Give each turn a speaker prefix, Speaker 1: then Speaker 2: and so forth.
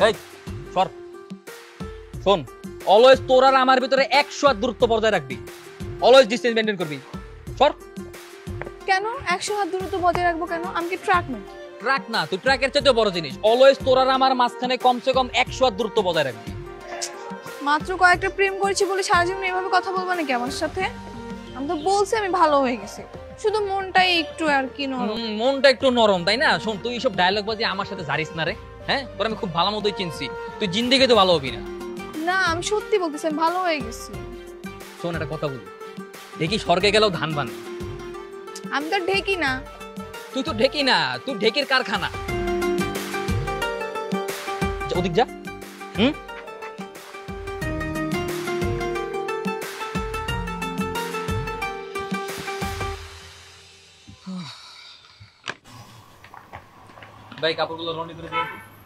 Speaker 1: এই সর শোন, অলওয়েজ তোর আর আমার ভিতরে 100 দূরত্ব বজায় রাখবি, অলওয়েজ ডিসটেন্স মেইনটেইন করবি। সর।
Speaker 2: কেন 100 হাত দূরত্ব বজায় রাখবো কেন? আমি কি ট্রাক নাকি?
Speaker 1: ট্রাক না, তুই ট্রাকের চাইতে বড় জিনিস। অলওয়েজ তোর আর আমার মাঝখানে কমসে কম 100 দূরত্ব বজায় রাখবি।
Speaker 2: মাত্র কয়েকটা প্রেম করেছি বলে সারা জীবন এভাবে কথা বলবো নাকি আমার সাথে? আমি তো বলছি আমি ভালো হয়ে গেছি, শুধু মনটাই একটু আর কি নরম।
Speaker 1: মনটা একটু নরম, তাই না? শোন, তুই এইসব ডায়লগ বাজি আমার সাথে জারিস না রে। হ্যাঁ, তোর আমি খুব ভালো মতোই চিনছি, তুই জিন্দেগি তো ভালো হবি না।
Speaker 2: না আমি সত্যি বলতেছি আমি ভালো হয়ে গেছি।
Speaker 1: শোন, একটা কথা বলি, দেখি স্বর্গে গেলেও ধান বানে।
Speaker 2: আমি তো ঢেকি না।
Speaker 1: তুই তো ঢেকি না, তুই ঢেকির কারখানা। ওদিক যা। ভাই, কাপড়গুলো রন্ডি করে দিন।